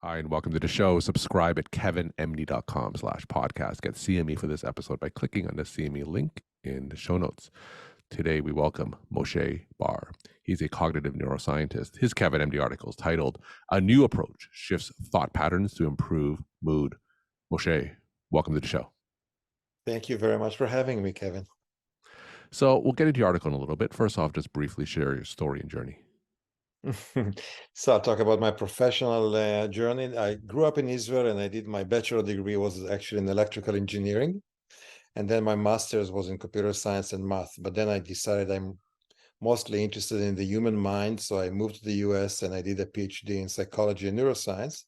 Hi, and welcome to the show. Subscribe at kevinmd.com/podcast. Get CME for this episode by clicking on the CME link in the show notes. Today, we welcome Moshe Bar. He's a cognitive neuroscientist. His KevinMD article is titled, "A New Approach Shifts Thought Patterns to Improve Mood." Moshe, welcome to the show. Thank you very much for having me, Kevin. So we'll get into your article in a little bit. First off, just briefly share your story and journey. So I'll talk about my professional journey. I grew up in Israel and I did my bachelor degree was actually in electrical engineering. And then my master's was in computer science and math. But then I decided I'm mostly interested in the human mind. So I moved to the US and I did a PhD in psychology and neuroscience.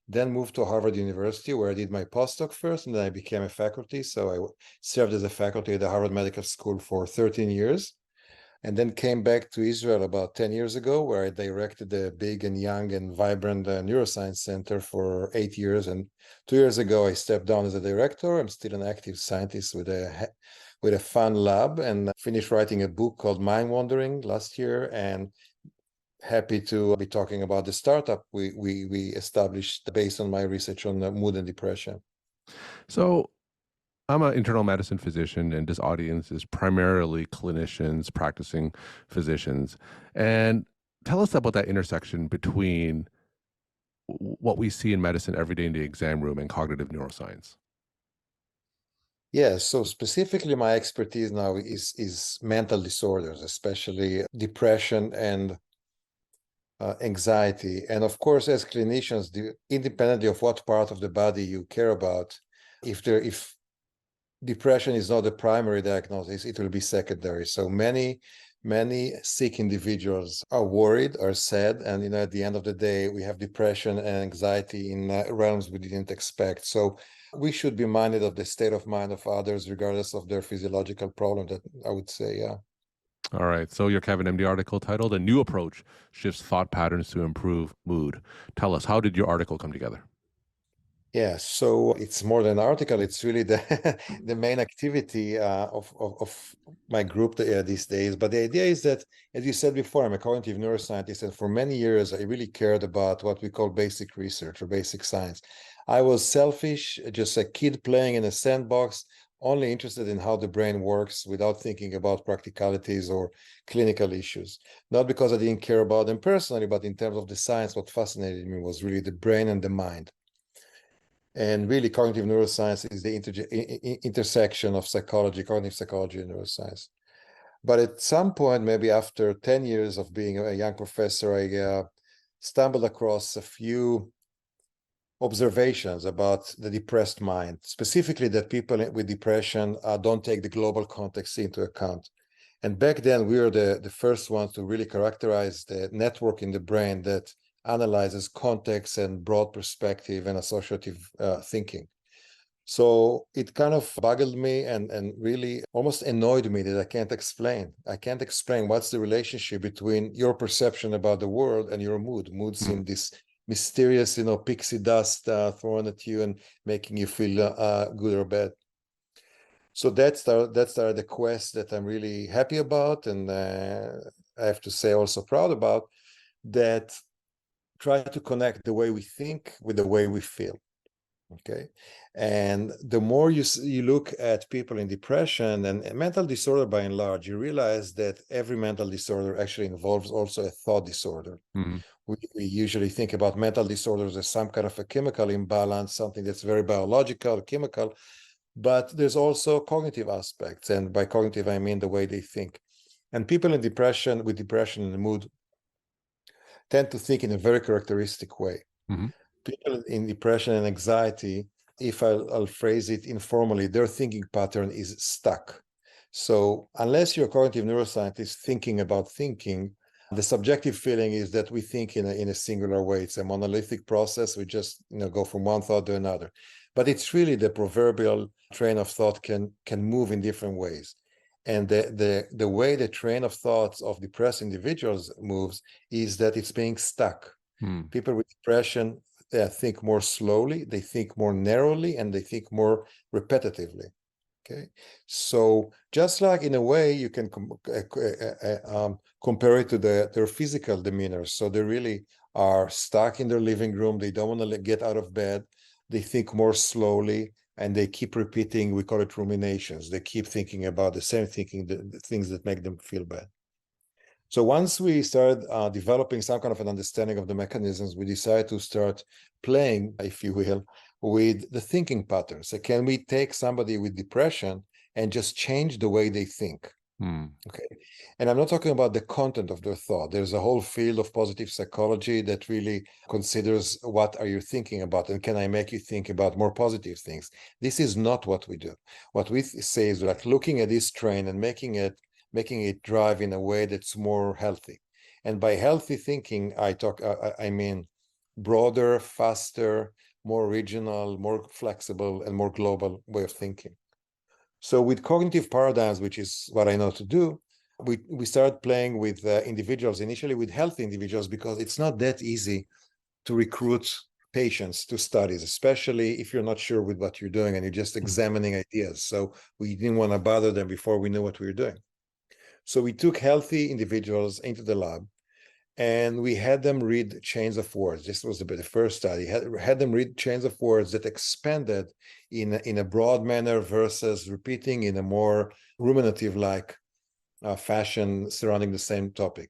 Then moved to Harvard University where I did my postdoc first and then I became a faculty. So I served as a faculty at the Harvard Medical School for 13 years. And then came back to Israel about 10 years ago, where I directed the big and young and vibrant neuroscience center for 8 years. And 2 years ago, I stepped down as a director. I'm still an active scientist with a fun lab, and finished writing a book called Mind Wandering last year. And happy to be talking about the startup we established based on my research on mood and depression. So I'm an internal medicine physician, and this audience is primarily clinicians, practicing physicians. And tell us about that intersection between what we see in medicine every day in the exam room and cognitive neuroscience. Yeah, so specifically my expertise now is mental disorders, especially depression and anxiety. And of course, as clinicians, independently of what part of the body you care about, if depression is not the primary diagnosis, it will be secondary. So many sick individuals are worried, are sad, and at the end of the day, we have depression and anxiety in realms we didn't expect. So we should be minded of the state of mind of others, regardless of their physiological problem. That I would say, yeah. All right. So your KevinMD article titled, "A New Approach Shifts Thought Patterns to Improve Mood." Tell us, how did your article come together? Yeah, so it's more than an article. It's really the the main activity of my group these days. But the idea is that, as you said before, I'm a cognitive neuroscientist, and for many years I really cared about what we call basic research or basic science. I was selfish, just a kid playing in a sandbox, only interested in how the brain works without thinking about practicalities or clinical issues. Not because I didn't care about them personally, but in terms of the science, what fascinated me was really the brain and the mind. And really, cognitive neuroscience is the intersection of psychology, cognitive psychology, and neuroscience. But at some point, maybe after 10 years of being a young professor, I stumbled across a few observations about the depressed mind, specifically that people with depression don't take the global context into account. And back then, we were the first ones to really characterize the network in the brain that analyzes context and broad perspective and associative thinking. So it kind of boggled me and really almost annoyed me that I can't explain. I can't explain what's the relationship between your perception about the world and your mood. Mood seemed this mysterious, pixie dust thrown at you and making you feel good or bad. So that started the quest that I'm really happy about, and I have to say also proud about, that try to connect the way we think with the way we feel. Okay, and the more you look at people in depression and mental disorder by and large, you realize that every mental disorder actually involves also a thought disorder. Mm-hmm. We usually think about mental disorders as some kind of a chemical imbalance, something that's very biological, chemical, but there's also cognitive aspects, and by cognitive I mean the way they think. And people in depression, with depression and mood, tend to think in a very characteristic way. Mm-hmm. People in depression and anxiety, if I'll phrase it informally, their thinking pattern is stuck. So unless you're a cognitive neuroscientist thinking about thinking, the subjective feeling is that we think in a singular way. It's a monolithic process. We just go from one thought to another. But it's really the proverbial train of thought can move in different ways. And the way the train of thoughts of depressed individuals moves is that it's being stuck. People with depression think more slowly, they think more narrowly, and they think more repetitively. Okay, so just like in a way you can compare it to their physical demeanor. So they really are stuck in their living room. They don't want to get out of bed. They think more slowly, and they keep repeating, we call it ruminations. They keep thinking about the same thinking, the things that make them feel bad. So once we started developing some kind of an understanding of the mechanisms, we decided to start playing, if you will, with the thinking patterns. So can we take somebody with depression and just change the way they think? Okay. And I'm not talking about the content of their thought. There's a whole field of positive psychology that really considers what are you thinking about and can I make you think about more positive things? This is not what we do. What we say is like looking at this train and making it drive in a way that's more healthy. And by healthy thinking, I mean broader, faster, more regional, more flexible, and more global way of thinking. So with cognitive paradigms, which is what I know to do, we started playing with individuals, initially with healthy individuals, because it's not that easy to recruit patients to studies, especially if you're not sure with what you're doing and you're just examining ideas. So we didn't want to bother them before we knew what we were doing. So we took healthy individuals into the lab and we had them read chains of words. This was the first study. Had them read chains of words that expanded in a broad manner versus repeating in a more ruminative-like fashion surrounding the same topic.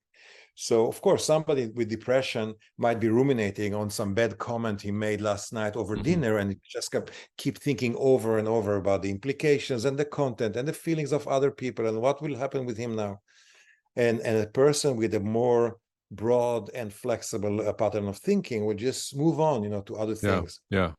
So, of course, somebody with depression might be ruminating on some bad comment he made last night over dinner, and just keep thinking over and over about the implications and the content and the feelings of other people and what will happen with him now. And a person with a more broad and flexible pattern of thinking would just move on, to other things. Yeah.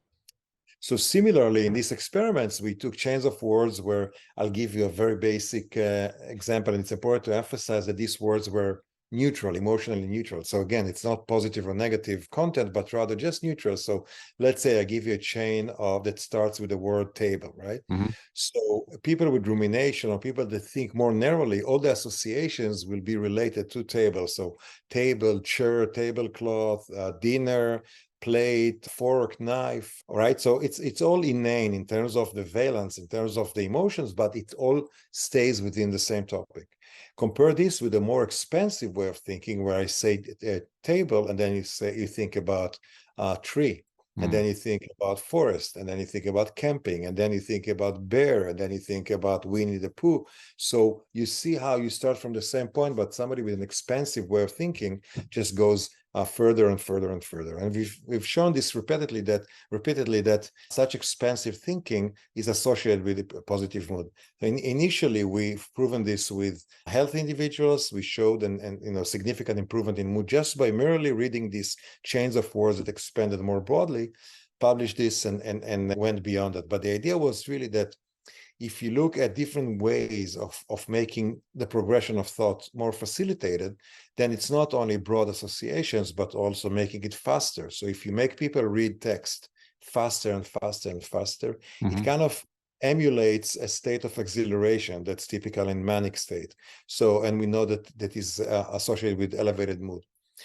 So similarly, in these experiments, we took chains of words where I'll give you a very basic example, and it's important to emphasize that these words were neutral, emotionally neutral. So again, it's not positive or negative content, but rather just neutral. So let's say I give you a chain that starts with the word table, right? So people with rumination or people that think more narrowly, all the associations will be related to table. So table, chair, tablecloth, dinner, plate, fork, knife, right? So it's all inane in terms of the valence, in terms of the emotions, but it all stays within the same topic. Compare this with a more expansive way of thinking, where I say table, and then you think about tree, and then you think about forest, and then you think about camping, and then you think about bear, and then you think about Winnie the Pooh. So you see how you start from the same point, but somebody with an expansive way of thinking just goes further and further and further. And we've shown this repeatedly that such expansive thinking is associated with a positive mood. Initially, we've proven this with healthy individuals. We showed and significant improvement in mood just by merely reading these chains of words that expanded more broadly, published this and went beyond that. But the idea was really that if you look at different ways of making the progression of thought more facilitated, then it's not only broad associations, but also making it faster. So if you make people read text faster and faster and faster, it kind of emulates a state of exhilaration that's typical in manic state. So, and we know that is associated with elevated mood.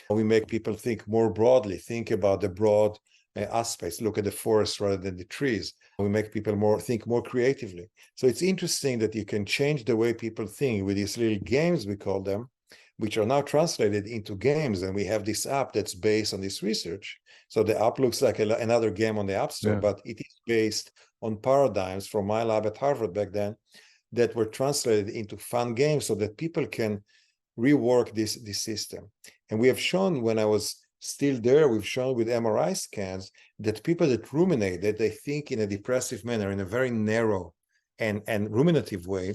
We make people think more broadly, think about the broad aspects, look at the forest rather than the trees. We make people think more creatively. So it's interesting that you can change the way people think with these little games, we call them, which are now translated into games. And we have this app that's based on this research. So the app looks like another game on the App Store, but it is based on paradigms from my lab at Harvard back then that were translated into fun games so that people can rework this system. And we have shown, when I was still there, we've shown with MRI scans that people that ruminate, that they think in a depressive manner, in a very narrow and ruminative way,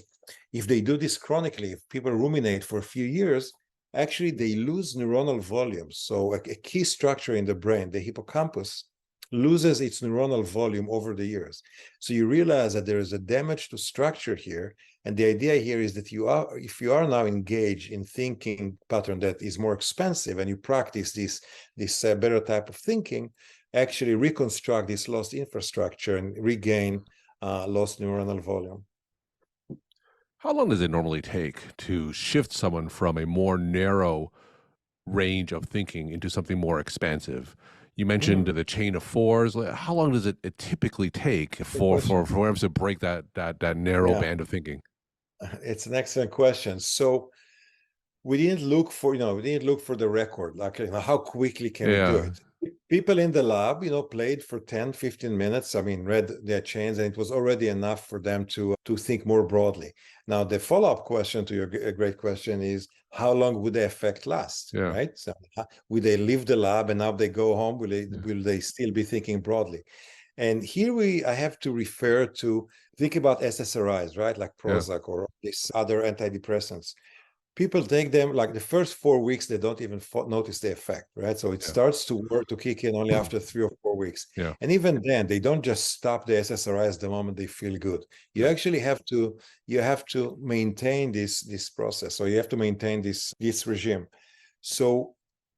if they do this chronically, if people ruminate for a few years, actually they lose neuronal volume. So a key structure in the brain, the hippocampus, loses its neuronal volume over the years. So you realize that there is a damage to structure here. And the idea here is that if you are now engaged in thinking pattern that is more expansive and you practice this better type of thinking, actually reconstruct this lost infrastructure and regain lost neuronal volume. How long does it normally take to shift someone from a more narrow range of thinking into something more expansive? You mentioned the chain of fours. How long does it typically take for us to break that narrow band of thinking? It's an excellent question. So we didn't look for, we didn't look for the record, like, how quickly can we do Yeah, it? People in the lab, played for 10, 15 minutes. I mean, read their chains, and it was already enough for them to think more broadly. Now, the follow-up question to your great question is, how long would the effect last, yeah, right? So will they leave the lab and now they go home? yeah, Will they still be thinking broadly? And here I have to refer to, think about SSRIs, right? Like yeah, Prozac or these other antidepressants. People take them like the first 4 weeks, they don't even notice the effect, right? So it yeah, starts to work, to kick in only after 3 or 4 weeks. yeah, And even then, they don't just stop the SSRIs the moment they feel good. You yeah, actually have to maintain this process. So you have to maintain this regime. So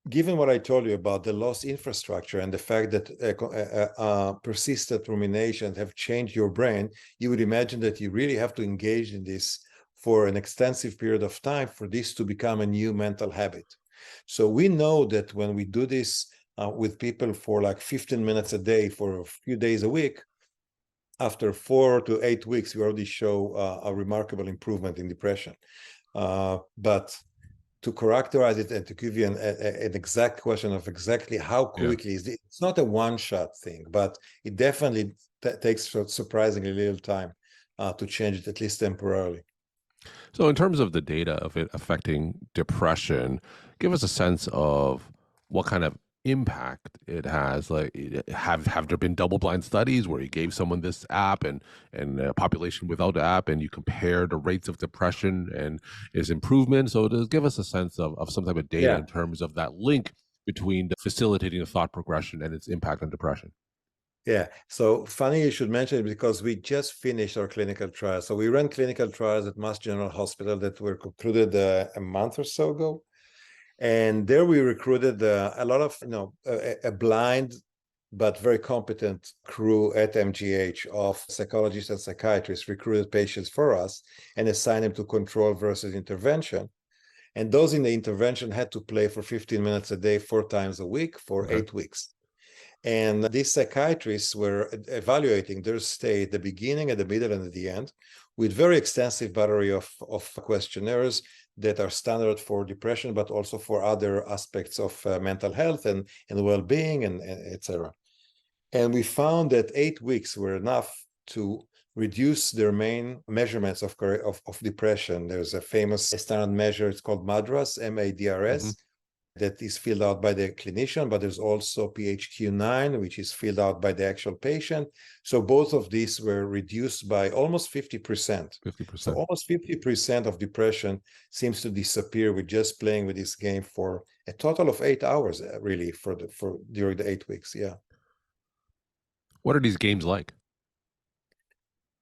given what I told you about the lost infrastructure and the fact that persistent rumination have changed your brain, you would imagine that you really have to engage in this for an extensive period of time for this to become a new mental habit. So we know that when we do this with people for like 15 minutes a day for a few days a week, after 4 to 8 weeks, we already show a remarkable improvement in depression. But to characterize it and to give you an exact question of exactly how yeah. quickly is it's not a one-shot thing, but it definitely takes surprisingly little time to change it, at least temporarily. So, in terms of the data of it affecting depression, give us a sense of what kind of impact it has. Like, have there been double-blind studies where you gave someone this app and a population without the app, and you compare the rates of depression and is improvement? So, to give us a sense of some type of data Yeah. in terms of that link between the facilitating the thought progression and its impact on depression. Yeah. So funny you should mention it because we just finished our clinical trial. So we ran clinical trials at Mass General Hospital that were concluded a month or so ago. And there we recruited a lot of, a blind but very competent crew at MGH of psychologists and psychiatrists recruited patients for us and assigned them to control versus intervention. And those in the intervention had to play for 15 minutes a day, 4 times a week for Okay. 8 weeks. And these psychiatrists were evaluating their state at the beginning, at the middle, and at the end, with very extensive battery of questionnaires that are standard for depression, but also for other aspects of mental health and well-being and etc. And we found that 8 weeks were enough to reduce their main measurements of depression. There's a famous standard measure, it's called MADRS, Hmm. MADRS, that is filled out by the clinician, but there's also PHQ-9, which is filled out by the actual patient. So both of these were reduced by almost 50%. So 50%. almost 50% of depression seems to disappear with just playing with this game for a total of 8 hours, really, for during the 8 weeks. Yeah. What are these games like?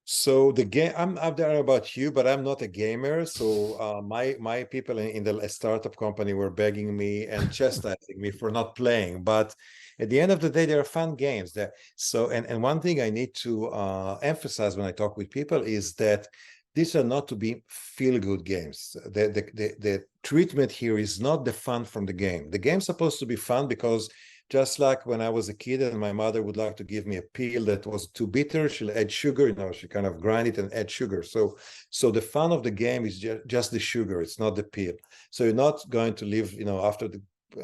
So the game, I don't know about you, but I'm not a gamer. So my people in the startup company were begging me and chastising me for not playing. But at the end of the day, they're fun games. And one thing I need to emphasize when I talk with people is that these are not to be feel-good games. The treatment here is not the fun from the game. The game's supposed to be fun because just like when I was a kid and my mother would like to give me a pill that was too bitter, she'll add sugar, she kind of grind it and add sugar. So the fun of the game is just the sugar, it's not the pill. So you're not going to live, after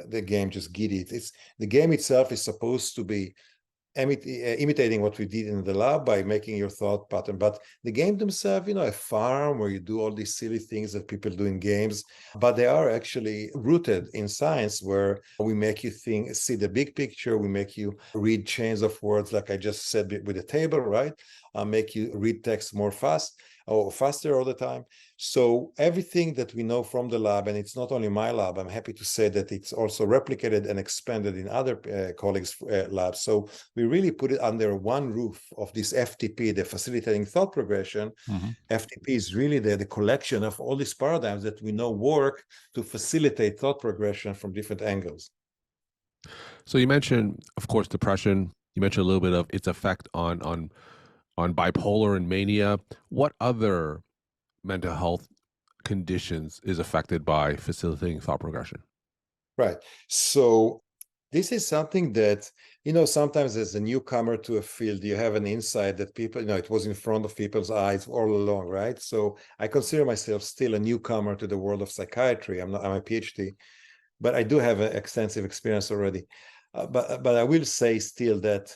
the game just giddy. It's the game itself is supposed to be imitating what we did in the lab by making your thought pattern. But the game themselves, a farm where you do all these silly things that people do in games, but they are actually rooted in science where we make you see the big picture. We make you read chains of words, like I just said with a table, right? Make you read text more fast or faster all the time. So everything that we know from the lab, and it's not only my lab, I'm happy to say that it's also replicated and expanded in other colleagues' labs. So we really put it under one roof of this FTP, the facilitating thought progression. Hmm. FTP is really the collection of all these paradigms that we know work to facilitate thought progression from different angles. So you mentioned, of course, depression. You mentioned a little bit of its effect on bipolar and mania. What other mental health conditions is affected by facilitating thought progression? Right. So this is something that sometimes as a newcomer to a field, you have an insight that people, it was in front of people's eyes all along, right? So I consider myself still a newcomer to the world of psychiatry. I'm a PhD, but I do have an extensive experience already. But I will say still that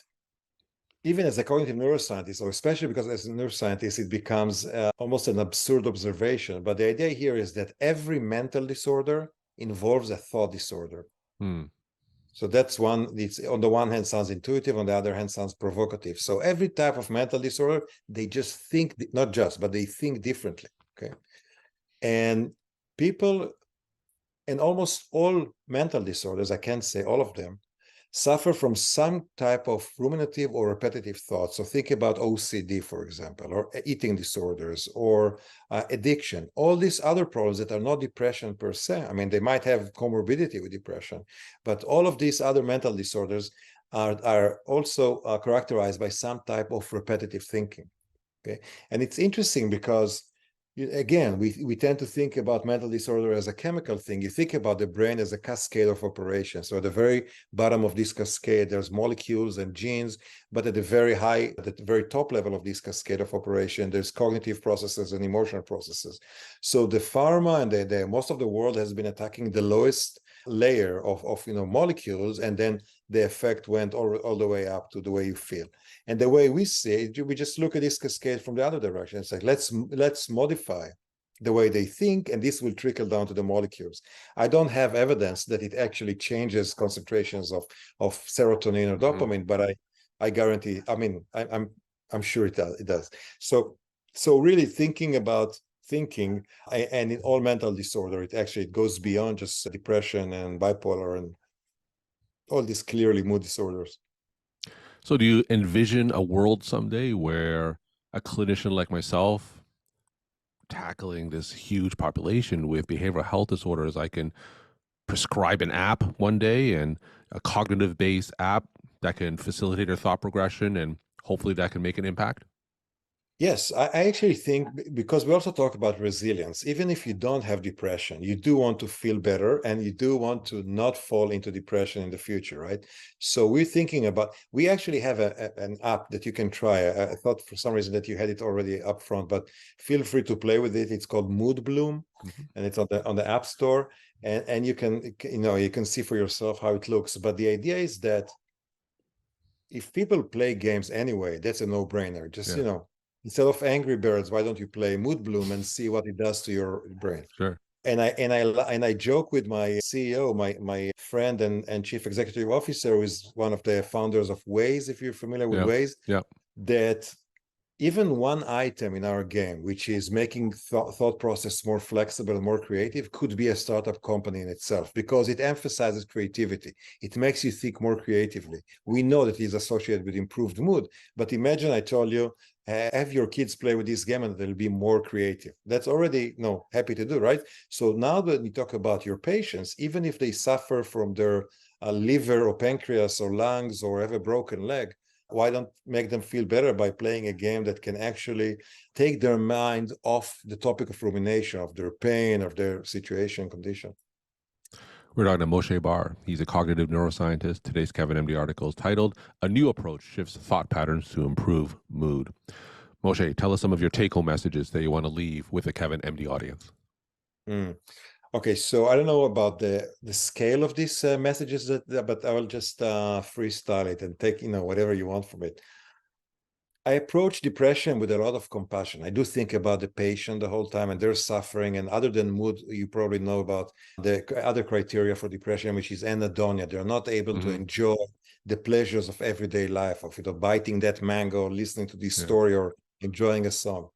even as a cognitive neuroscientist, or especially because as a neuroscientist, it becomes almost an absurd observation. But the idea here is that every mental disorder involves a thought disorder. Hmm. So that's one, it's on the one hand sounds intuitive, on the other hand sounds provocative. So every type of mental disorder, they just think, not just, but they think differently. Okay. And people, and almost all mental disorders, I can't say all of them, suffer from some type of ruminative or repetitive thoughts. So think about OCD, for example, or eating disorders, or addiction, all these other problems that are not depression per se. I mean, they might have comorbidity with depression, but all of these other mental disorders are also characterized by some type of repetitive thinking. Okay. And it's interesting because again, we tend to think about mental disorder as a chemical thing. You think about the brain as a cascade of operations. So at the very bottom of this cascade, there's molecules and genes, but at the very top level of this cascade of operation, there's cognitive processes and emotional processes. So the pharma and the most of the world has been attacking the lowest layer of molecules, and then the effect went all the way up to the way you feel. And the way we see it, we just look at this cascade from the other direction. It's like, let's modify the way they think, and this will trickle down to the molecules. I don't have evidence that it actually changes concentrations of serotonin or dopamine, but I guarantee. I mean, I'm sure it does. So really thinking about thinking, and in all mental disorder, it goes beyond just depression and bipolar and all these clearly mood disorders. So, do you envision a world someday where a clinician like myself, tackling this huge population with behavioral health disorders, I can prescribe an app one day, and a cognitive based app that can facilitate their thought progression, and hopefully that can make an impact? Yes, I actually think, because we also talk about resilience, even if you don't have depression, you do want to feel better and you do want to not fall into depression in the future, right? So we actually have an app that you can try. I thought for some reason that you had it already up front, but feel free to play with it. It's called Mood Bloom, and it's on the App Store. And you can see for yourself how it looks. But the idea is that if people play games anyway, that's a no-brainer. Just, Yeah, instead of Angry Birds, why don't you play Mood Bloom and see what it does to your brain? sure. And I joke with my CEO, my friend and chief executive officer, who is one of the founders of Waze, if you're familiar with Yeah, Waze, yeah, that even one item in our game, which is making thought process more flexible and more creative, could be a startup company in itself, because it emphasizes creativity. It makes you think more creatively. We know that it is associated with improved mood, but imagine I told you, have your kids play with this game and they'll be more creative. That's already happy to do, right? So now that we talk about your patients, even if they suffer from their liver or pancreas or lungs or have a broken leg, why don't make them feel better by playing a game that can actually take their mind off the topic of rumination, of their pain, of their situation, condition? We're talking to Moshe Bar. He's a cognitive neuroscientist. Today's KevinMD article is titled "A New Approach Shifts Thought Patterns to Improve Mood." Moshe, tell us some of your take-home messages that you want to leave with the KevinMD audience. Mm. Okay, so I don't know about the scale of these messages, but I will just freestyle it and take whatever you want from it. I approach depression with a lot of compassion. I do think about the patient the whole time and their suffering. And other than mood, you probably know about the other criteria for depression, which is anhedonia. They're not able to enjoy the pleasures of everyday life, of biting that mango, listening to this Yeah. story, or enjoying a song.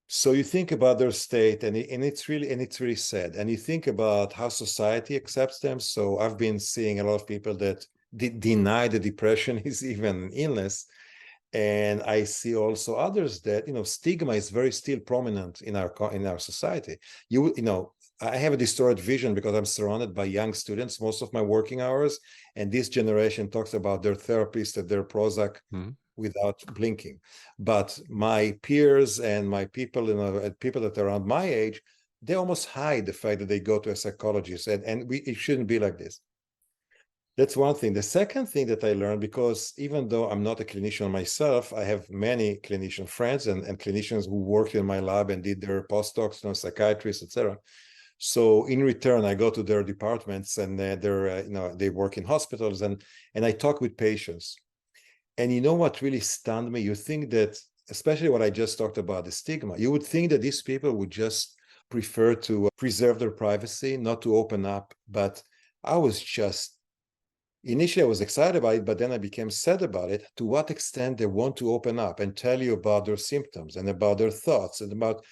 So you think about their state, and it's really sad. And you think about how society accepts them. So I've been seeing a lot of people that deny that depression is even an illness. And I see also others that stigma is very still prominent in our society. I have a distorted vision because I'm surrounded by young students most of my working hours, and this generation talks about their therapist and their Prozac without blinking. But my peers and my people, people that are around my age, they almost hide the fact that they go to a psychologist, and it shouldn't be like this. That's one thing. The second thing that I learned, because even though I'm not a clinician myself, I have many clinician friends and clinicians who worked in my lab and did their postdocs, psychiatrists, etc. So in return, I go to their departments and they work in hospitals and I talk with patients. And you know what really stunned me? You think that, especially what I just talked about, the stigma, you would think that these people would just prefer to preserve their privacy, not to open up. But I was just initially I was excited about it, but then I became sad about it. To what extent they want to open up and tell you about their symptoms and about their thoughts and about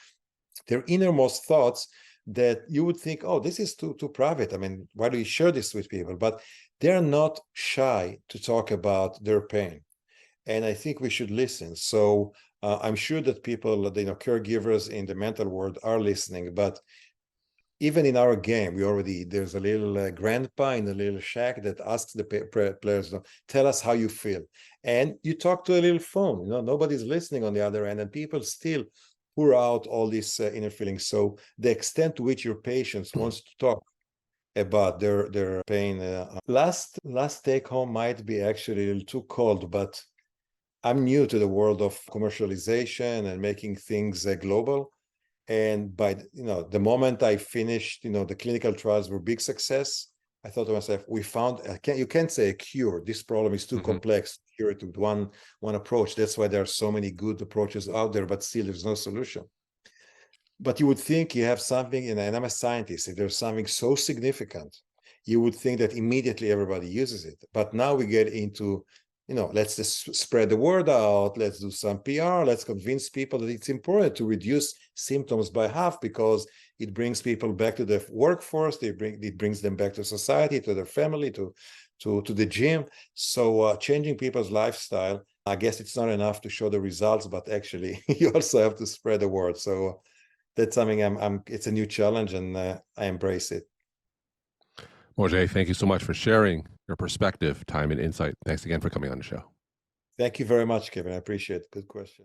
their innermost thoughts that you would think, oh, this is too private. I mean, why do you share this with people? But they're not shy to talk about their pain. And I think we should listen. So I'm sure that people, caregivers in the mental world are listening, but even in our game, there's a little grandpa in a little shack that asks the players, tell us how you feel. And you talk to a little phone, nobody's listening on the other end, and people still pour out all these inner feelings. So the extent to which your patients wants to talk about their pain. Last take home might be actually a little too cold, but I'm new to the world of commercialization and making things global. And by the moment I finished, the clinical trials were big success. I thought to myself, we found you can't say a cure. This problem is too complex to cure it with one approach. That's why there are so many good approaches out there, but still there's no solution. But you would think you have something, and I'm a scientist, if there's something so significant, you would think that immediately everybody uses it. But now we get into, let's just spread the word out, let's do some PR, let's convince people that it's important to reduce symptoms by half because it brings people back to the workforce, it brings them back to society, to their family, to the gym. So changing people's lifestyle, I guess it's not enough to show the results, but actually you also have to spread the word. So that's something it's a new challenge and I embrace it. Moshe, thank you so much for sharing your perspective, time, and insight. Thanks again for coming on the show. Thank you very much, Kevin. I appreciate it. Good question.